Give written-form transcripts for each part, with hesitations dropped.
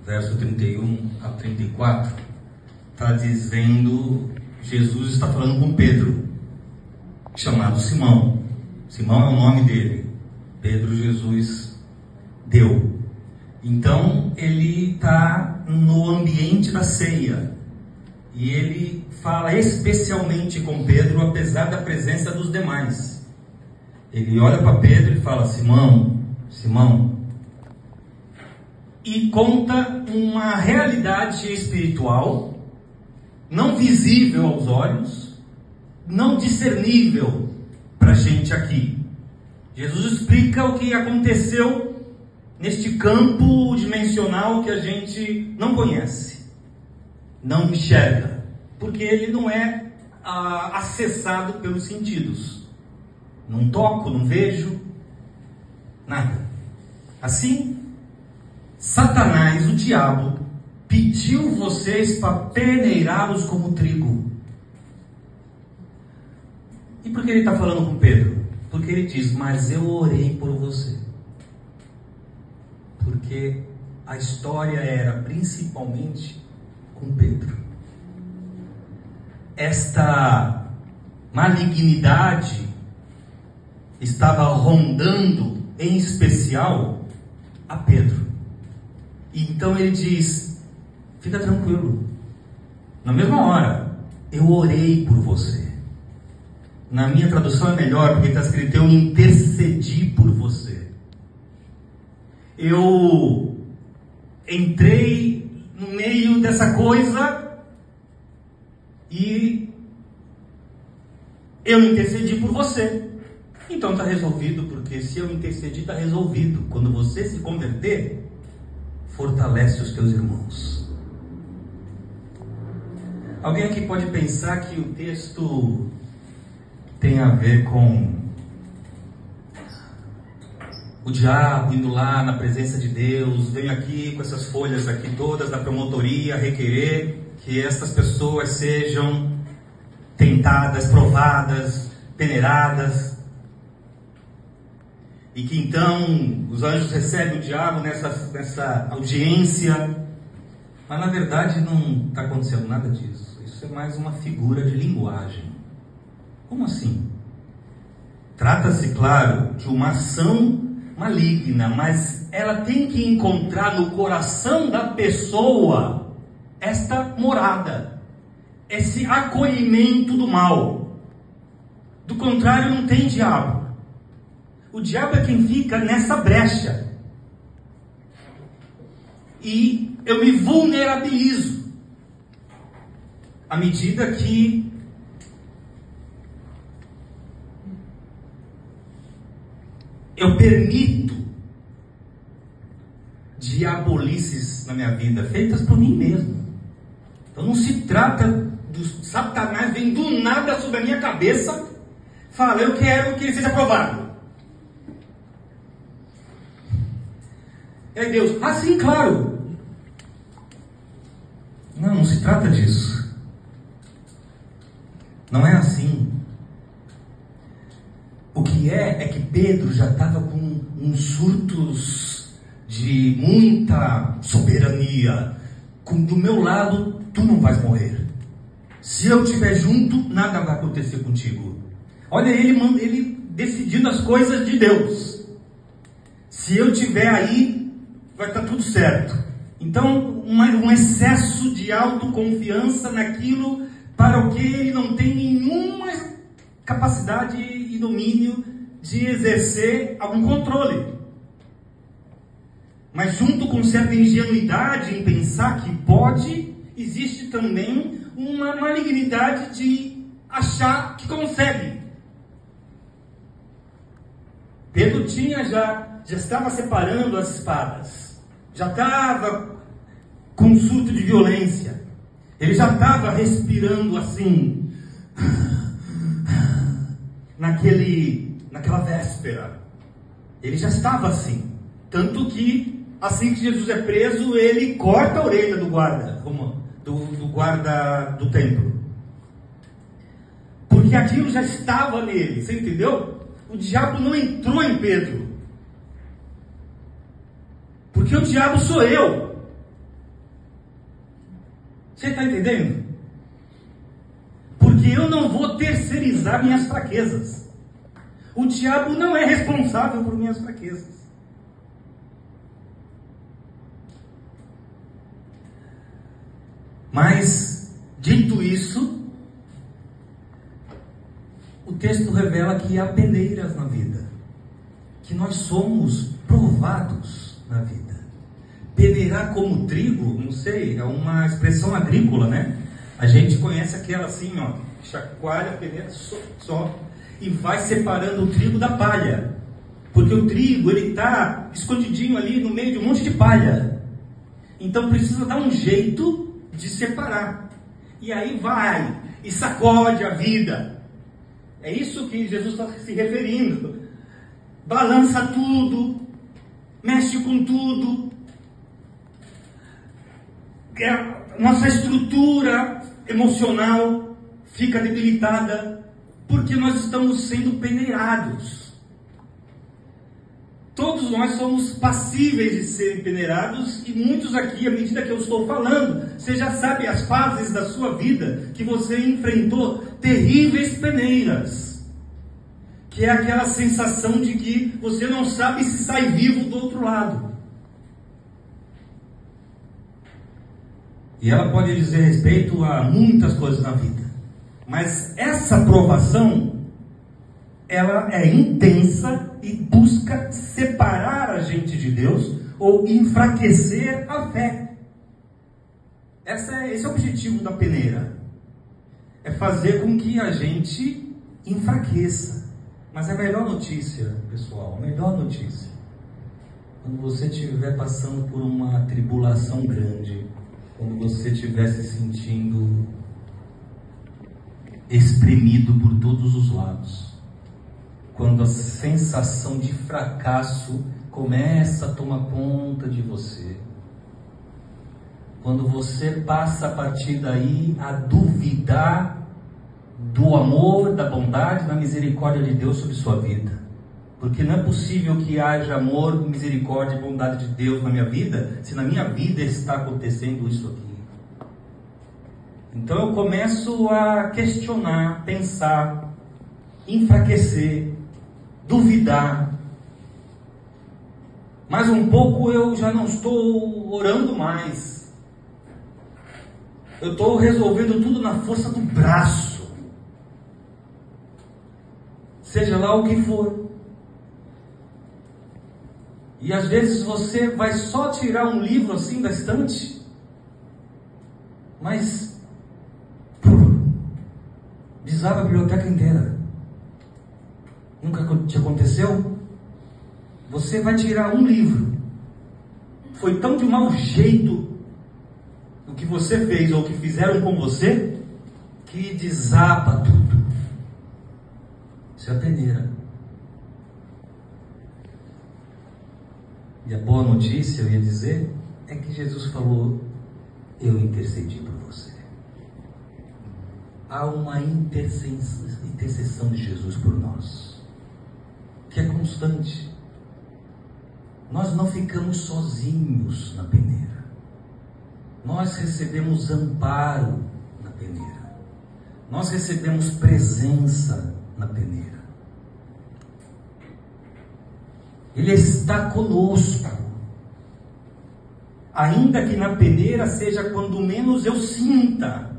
verso 31 a 34, está dizendo, Jesus está falando com Pedro, chamado Simão. Simão é o nome dele. Pedro, Jesus deu. Então, ele está no ambiente da ceia. E ele fala especialmente com Pedro, apesar da presença dos demais. Ele olha para Pedro e fala: Simão, Simão. E conta uma realidade espiritual, não visível aos olhos, não discernível para a gente aqui. Jesus explica o que aconteceu neste campo dimensional que a gente não conhece, não enxerga, porque ele não é acessado pelos sentidos. Não toco, não vejo, nada. Assim, Satanás, o diabo, pediu vocês para peneirá-los como trigo. E por que ele está falando com Pedro? Porque ele diz: mas eu orei por você. Porque a história era principalmente com Pedro. Esta malignidade estava rondando, em especial, a Pedro. Então ele diz: fica tranquilo, na mesma hora, eu orei por você. Na minha tradução é melhor, porque está escrito: eu intercedi por você. Eu entrei no meio dessa coisa e eu intercedi por você. Então está resolvido, porque se eu intercedi, está resolvido. Quando você se converter, fortalece os teus irmãos. Alguém aqui pode pensar que o texto tem a ver com o diabo indo lá na presença de Deus, vem aqui com essas folhas aqui todas da promotoria requerer que estas pessoas sejam tentadas, provadas, peneiradas, e que então os anjos recebem o diabo nessa audiência. Mas na verdade não está acontecendo nada disso. Isso é mais uma figura de linguagem. Como assim? Trata-se, claro, de uma ação maligna, mas ela tem que encontrar no coração da pessoa esta morada, esse acolhimento do mal. Do contrário, não tem diabo. O diabo é quem fica nessa brecha. E eu me vulnerabilizo à medida que eu permito diabolices na minha vida, feitas por mim mesmo. Então não se trata do Satanás vem do nada sobre a minha cabeça, fala: eu quero que ele seja aprovado. É Deus. Ah, sim, claro. Não se trata disso. Não é assim. O que é que Pedro já estava com uns surtos de muita soberania. Do meu lado, tu não vais morrer. Se eu estiver junto, nada vai acontecer contigo. Olha ele decidindo as coisas de Deus. Se eu estiver aí, vai estar tudo certo. Então, um excesso de autoconfiança naquilo para o que ele não tem nenhuma capacidade e domínio de exercer algum controle. Mas junto com certa ingenuidade em pensar que pode, existe também uma malignidade de achar que consegue. Pedro já estava separando as espadas, já estava com um surto de violência, ele já estava respirando assim, naquela véspera, ele já estava assim, tanto que assim que Jesus é preso, ele corta a orelha do guarda, do guarda do templo, porque aquilo já estava nele, você entendeu? O diabo não entrou em Pedro, porque o diabo sou eu. Você está entendendo? Porque eu não vou terceirizar minhas fraquezas. O diabo não é responsável por minhas fraquezas. Mas, dito isso, o texto revela que há peneiras na vida, que nós somos provados na vida. Peneirar como trigo, não sei, é uma expressão agrícola, né? A gente conhece aquela assim, ó, chacoalha, peneira, só, e vai separando o trigo da palha, porque o trigo, ele está escondidinho ali no meio de um monte de palha, então precisa dar um jeito de separar, e aí vai, e sacode a vida. É isso que Jesus está se referindo. Balança tudo, mexe com tudo. Nossa estrutura emocional fica debilitada, porque nós estamos sendo peneirados. Todos nós somos passíveis de serem peneirados, e muitos aqui, à medida que eu estou falando, você já sabe as fases da sua vida que você enfrentou terríveis peneiras, que é aquela sensação de que você não sabe se sai vivo do outro lado. E ela pode dizer respeito a muitas coisas na vida, mas essa provação, ela é intensa e busca separar a gente de Deus ou enfraquecer a fé. Esse é o objetivo da peneira, é fazer com que a gente enfraqueça. Mas a melhor notícia, pessoal, a melhor notícia, quando você estiver passando por uma tribulação grande, quando você estiver se sentindo espremido por todos os lados, quando a sensação de fracasso começa a tomar conta de você, quando você passa a partir daí a duvidar do amor, da bondade, da misericórdia de Deus sobre sua vida, porque não é possível que haja amor, misericórdia e bondade de Deus na minha vida, se na minha vida está acontecendo isso aqui. Então eu começo a questionar, pensar, enfraquecer, duvidar. Mais um pouco eu já não estou orando mais. Eu estou resolvendo tudo na força do braço. Seja lá o que for. E às vezes você vai só tirar um livro assim da estante, mas desaba a biblioteca inteira. Nunca te aconteceu? Você vai tirar um livro, foi tão de mau jeito o que você fez ou o que fizeram com você, que desaba tudo. Isso é a peneira. E a boa notícia, eu ia dizer, é que Jesus falou: eu intercedi por você. Há uma intercessão de Jesus por nós, que é constante. Nós não ficamos sozinhos na peneira. Nós recebemos amparo na peneira. Nós recebemos presença na peneira. Ele está conosco. Ainda que na peneira seja quando menos eu sinta.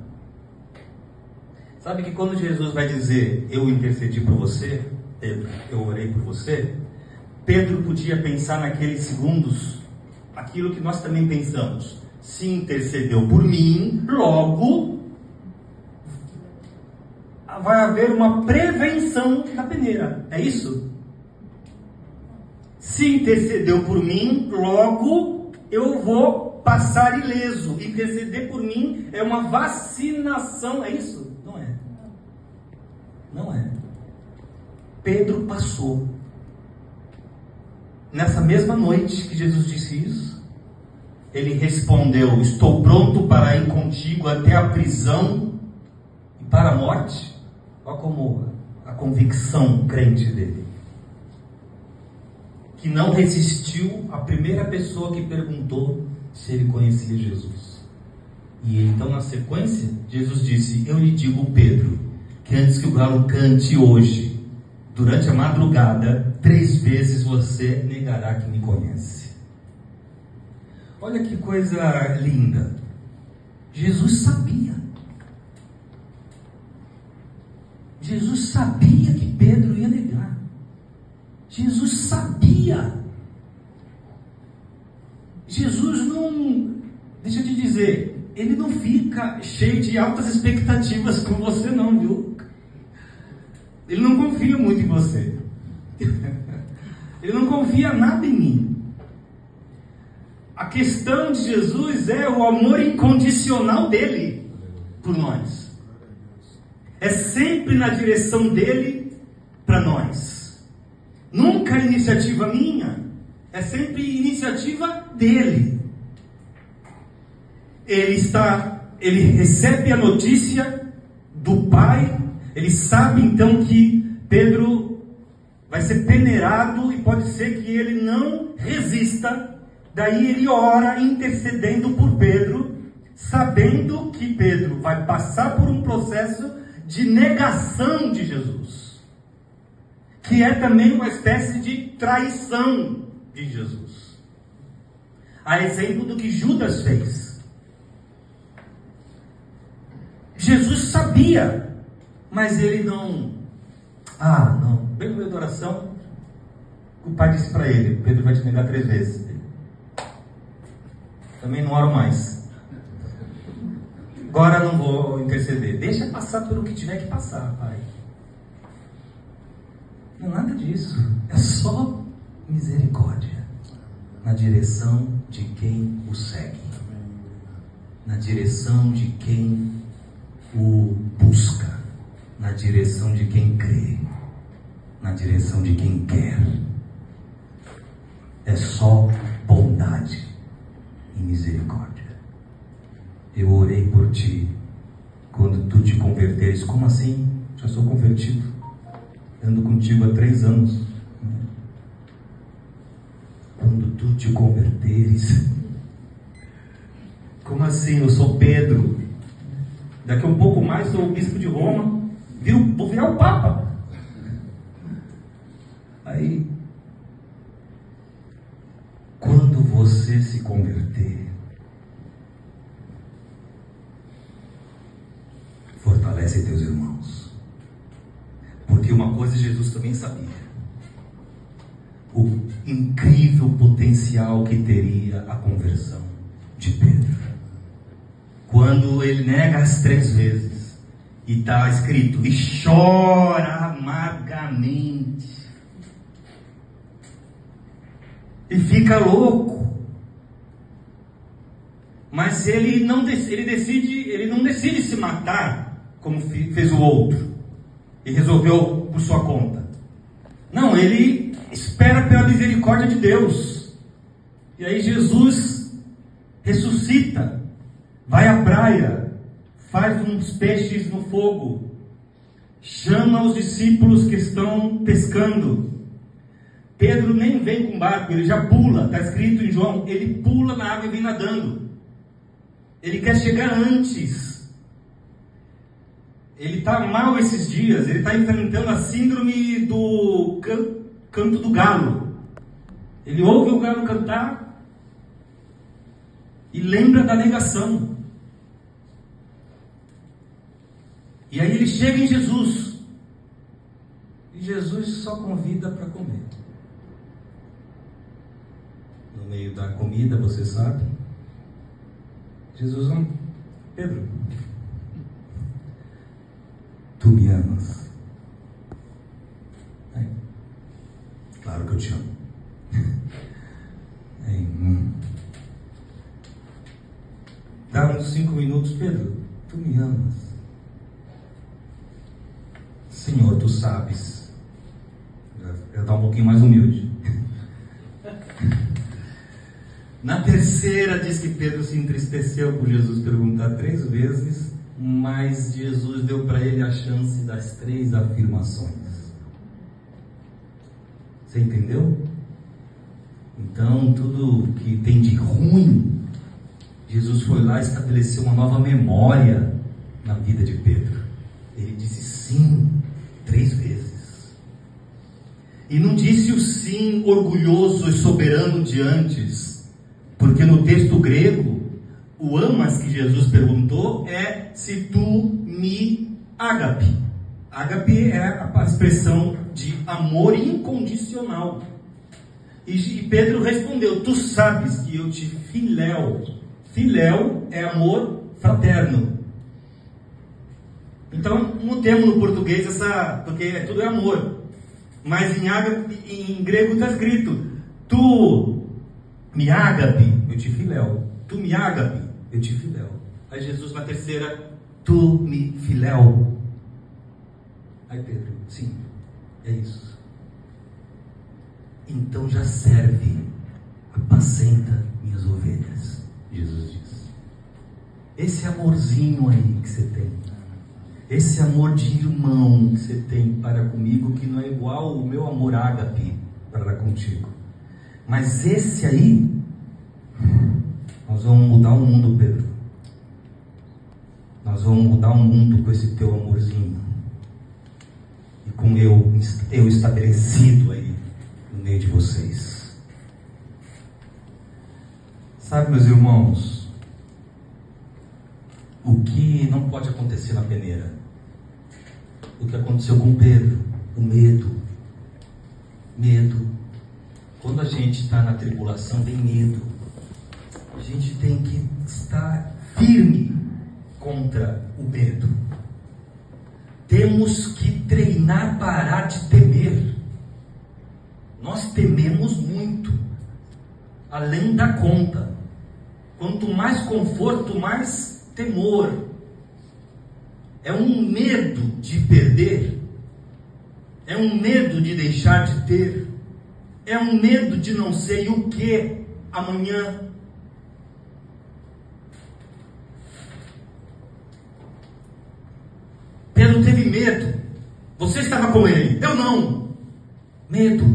Sabe que quando Jesus vai dizer: eu intercedi por você, Pedro, eu orei por você, Pedro podia pensar naqueles segundos aquilo que nós também pensamos: se intercedeu por mim, logo vai haver uma prevenção da peneira. É isso? Se intercedeu por mim, logo eu vou passar ileso. Interceder por mim é uma vacinação. É isso? Não é. Não é. Pedro passou. Nessa mesma noite que Jesus disse isso, ele respondeu: estou pronto para ir contigo até a prisão e para a morte. Olha como a convicção crente dele, que não resistiu à primeira pessoa que perguntou se ele conhecia Jesus. E então, na sequência, Jesus disse: eu lhe digo, Pedro, que antes que o galo cante hoje, durante a madrugada, 3 vezes você negará que me conhece. Olha que coisa linda. Jesus sabia. Jesus sabia que Pedro ia negar. Jesus sabia. Jesus não, deixa eu te dizer, ele não fica cheio de altas expectativas com você não, viu? Ele não confia muito em você. Ele não confia nada em mim. A questão de Jesus é o amor incondicional dele por nós. É sempre na direção dele para nós. Nunca iniciativa minha, é sempre iniciativa dele. Ele recebe a notícia do Pai, ele sabe então que Pedro vai ser peneirado e pode ser que ele não resista. Daí ele ora intercedendo por Pedro, sabendo que Pedro vai passar por um processo de negação de Jesus, que é também uma espécie de traição de Jesus, a exemplo do que Judas fez. Jesus sabia, mas ele não, bem no meio da oração, o pai disse para ele: Pedro vai te negar 3 vezes. Também não oro mais. Agora não vou interceder. Deixa passar pelo que tiver que passar, pai. Não é nada disso. É só misericórdia. Na direção de quem o segue. Na direção de quem o busca. Na direção de quem crê. Na direção de quem quer. É só bondade e misericórdia. Eu orei por ti quando tu te converteres. Como assim? Já sou convertido, ando contigo há 3 anos. Quando tu te converteres. Como assim? Eu sou Pedro, daqui a um pouco mais sou o bispo de Roma, vou virar o Papa. Aí, quando você se converter, fortalece teus irmãos. Porque uma coisa Jesus também sabia: o incrível potencial que teria a conversão de Pedro. Quando ele nega as 3 vezes, e está escrito: e chora amargamente. E fica louco. Mas ele não decide se matar como fez o outro e resolveu por sua conta. Não, ele espera pela misericórdia de Deus. E aí Jesus ressuscita, vai à praia, faz uns peixes no fogo, chama os discípulos que estão pescando. Pedro nem vem com barco, ele já pula. Está escrito em João, ele pula na água e vem nadando. Ele quer chegar antes. Ele está mal esses dias, ele está enfrentando a síndrome do canto do galo. Ele ouve o galo cantar e lembra da negação. E aí ele chega em Jesus. E Jesus só convida para comer. No meio da comida, você sabe, Jesus não... Pedro, tu me amas? Claro que eu te amo. Dá uns 5 minutos, Pedro, tu me amas? Senhor, tu sabes. Já está um pouquinho mais humilde. Na terceira diz que Pedro se entristeceu por Jesus perguntar 3 vezes, mas Jesus deu para ele a chance das 3 afirmações. Você entendeu? Então tudo que tem de ruim Jesus foi lá e estabeleceu uma nova memória na vida de Pedro. Ele disse sim 3 vezes. E não disse o sim orgulhoso e soberano de antes, porque no texto grego, o amas que Jesus perguntou é se tu me ágape. Ágape é a expressão de amor incondicional. E Pedro respondeu, tu sabes que eu te filéu. Filéu é amor fraterno. Então, não temos no português porque tudo é amor. Mas em grego está escrito, tu me ágape, eu te filéu. Tu me ágape, eu te filéu. Aí Jesus na terceira, tu me filéu. Aí Pedro, sim, é isso. Então já serve, apacenta minhas ovelhas, Jesus diz. Esse amorzinho aí que você tem, esse amor de irmão que você tem para comigo, que não é igual ao meu amor ágape para contigo, mas esse aí, nós vamos mudar o mundo, Pedro. Nós vamos mudar o mundo com esse teu amorzinho e com eu estabelecido aí no meio de vocês. Sabe, meus irmãos, o que não pode acontecer na peneira? O que aconteceu com Pedro? O medo. Medo. Quando a gente está na tribulação, vem medo. A gente tem que estar firme contra o medo. Temos que treinar parar de temer. Nós tememos muito, além da conta. Quanto mais conforto, mais temor. É um medo de perder, é um medo de deixar de ter, é um medo de não sei o que amanhã. Pedro teve medo. Você estava com ele, eu não. Medo.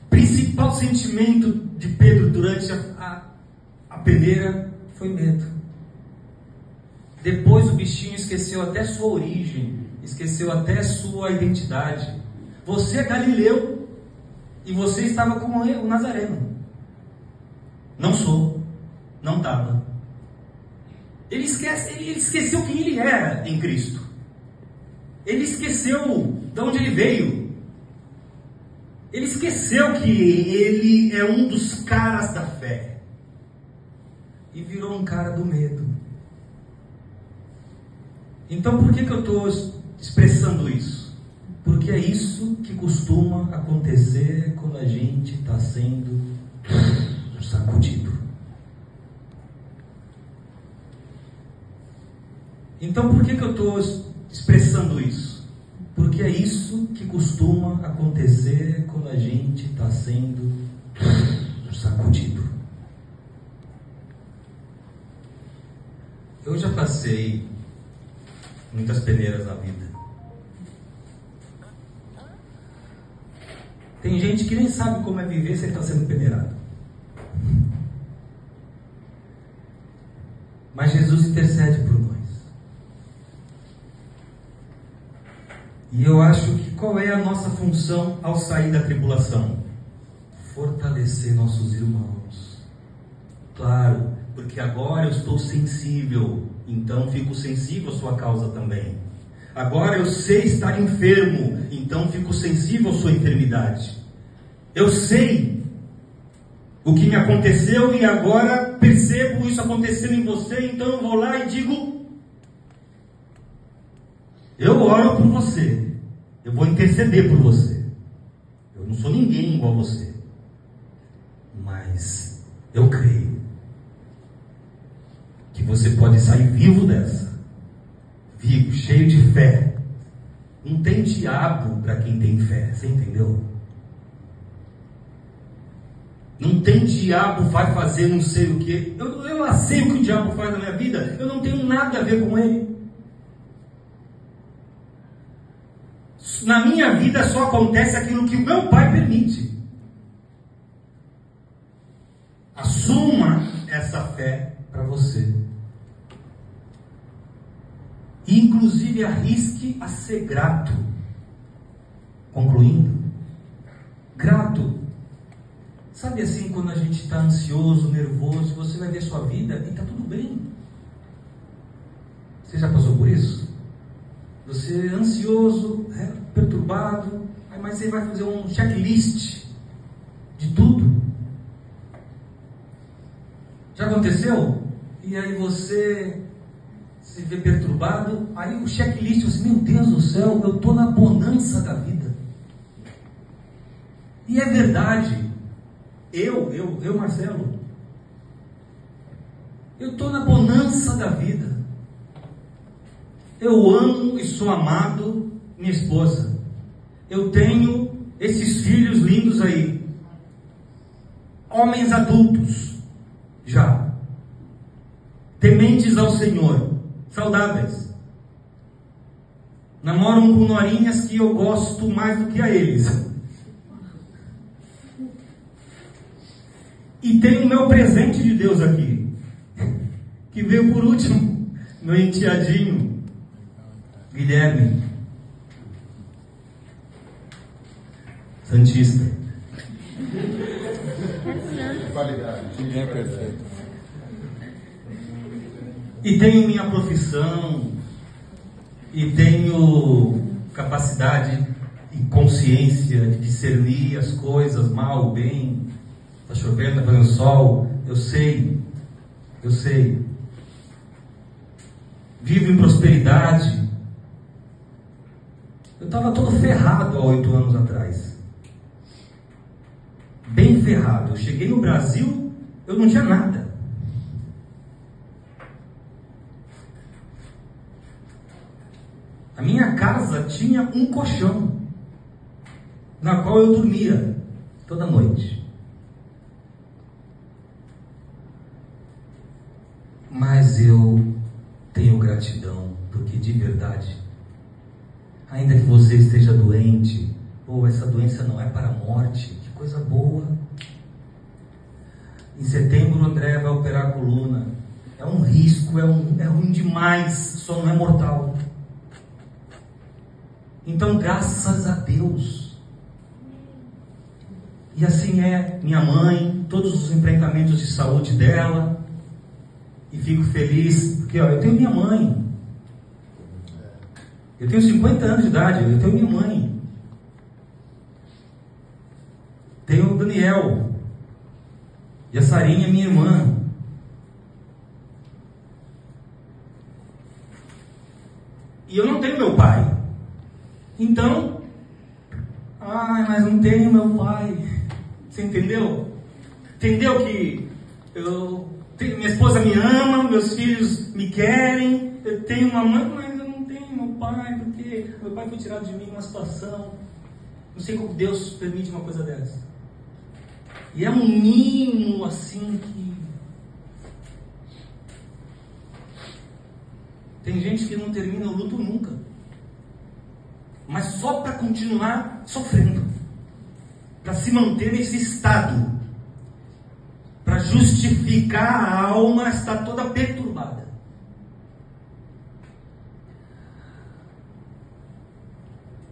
O principal sentimento de Pedro durante a peneira foi medo. Depois o bichinho esqueceu até sua origem, esqueceu até sua identidade. Você é galileu e você estava com o Nazareno. Não sou, não estava. Ele esqueceu quem ele era em Cristo. Ele esqueceu de onde ele veio. Ele esqueceu que ele é um dos caras da fé. E virou um cara do medo. Então por que eu estou expressando isso? Porque é isso que costuma acontecer quando a gente está sendo sacudido. Então por que eu estou expressando isso? Porque é isso que costuma acontecer quando a gente está sendo sacudido. Eu já passei muitas peneiras na vida. Tem gente que nem sabe como é viver sem estar sendo peneirado. Mas Jesus intercede por nós. E eu acho que qual é a nossa função ao sair da tribulação? Fortalecer nossos irmãos. Claro, porque agora eu estou sensível, então fico sensível à sua causa também. Agora eu sei estar enfermo, então fico sensível à sua enfermidade. Eu sei o que me aconteceu e agora percebo isso acontecendo em você, então eu vou lá e digo: eu oro por você, eu vou interceder por você. Eu não sou ninguém igual a você, mas eu creio que você pode sair vivo dessa, vivo, cheio de fé. Não tem diabo para quem tem fé, você entendeu? Não tem diabo vai fazer não sei o que. Eu lá sei o que o diabo faz na minha vida, eu não tenho nada a ver com ele. Na minha vida só acontece aquilo que o meu Pai permite. Assuma essa fé para você. E, inclusive, arrisque a ser grato. Concluindo, grato. Sabe assim, quando a gente está ansioso, nervoso, você vai ver sua vida e está tudo bem. Você já passou por isso? Você é ansioso, perturbado, mas você vai fazer um checklist de tudo. Já aconteceu? E aí você se vê perturbado, aí o checklist, você, meu Deus do céu, eu estou na bonança da vida. E é verdade. Eu, Marcelo, eu estou na bonança da vida. Eu amo e sou amado, minha esposa. Eu tenho esses filhos lindos aí, homens adultos, já, tementes ao Senhor, saudáveis. Namoram com norinhas que eu gosto mais do que a eles. E tenho o meu presente de Deus aqui, que veio por último, meu enteadinho, Guilherme, Santista. Qualidade, ninguém é perfeito. E tenho minha profissão, e tenho capacidade e consciência de discernir as coisas, mal, bem. Está chovendo, está fazendo sol, eu sei. Vivo em prosperidade. Eu estava todo ferrado há 8 anos atrás. Bem ferrado. Eu cheguei no Brasil, eu não tinha nada. A minha casa tinha um colchão, na qual eu dormia toda noite. Mas eu tenho gratidão, porque de verdade, ainda que você esteja doente, ou essa doença não é para a morte, que coisa boa. Em setembro o André vai operar a coluna. É um risco, é ruim demais, só não é mortal. Então, graças a Deus. E assim é minha mãe, todos os enfrentamentos de saúde dela. E fico feliz, porque eu tenho minha mãe. Eu tenho 50 anos de idade, eu tenho minha mãe. Tenho o Daniel. E a Sarinha, minha irmã. E eu não tenho meu pai. Então, mas não tenho meu pai. Você entendeu? Entendeu que minha esposa me ama, meus filhos me querem, eu tenho uma mãe, mas eu não tenho meu pai, porque meu pai foi tirado de mim numa situação. Não sei como Deus permite uma coisa dessa. E é um mimo assim que... Tem gente que não termina o luto nunca, mas só para continuar sofrendo, para se manter nesse estado, para justificar a alma estar toda perturbada.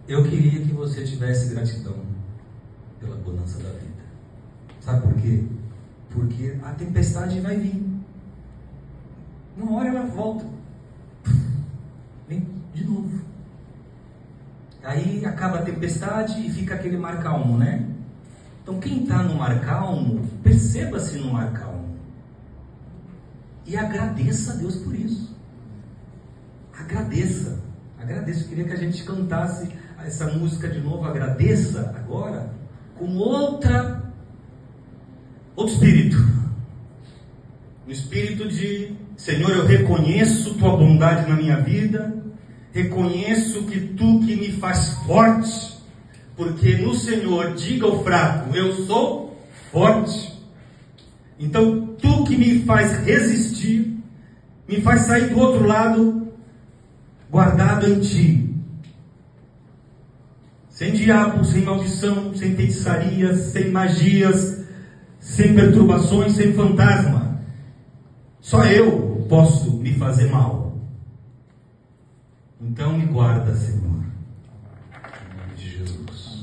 Eu queria que você tivesse gratidão pela bonança da vida. Sabe por quê? Porque a tempestade vai vir. Uma hora ela volta. Vem de novo. Aí acaba a tempestade e fica aquele mar calmo, né? Então quem está no mar calmo, perceba-se no mar calmo. E agradeça a Deus por isso. Agradeça. Agradeça. Eu queria que a gente cantasse essa música de novo, agradeça, agora, com outro espírito. O espírito de, Senhor, eu reconheço tua bondade na minha vida, reconheço que tu que me faz forte, porque no Senhor, diga ao fraco, eu sou forte. Então, tu que me faz resistir, me faz sair do outro lado, guardado em ti. Sem diabo, sem maldição, sem feitiçarias, sem magias, sem perturbações, sem fantasma. Só eu posso me fazer mal. Então me guarda, Senhor. Em nome de Jesus.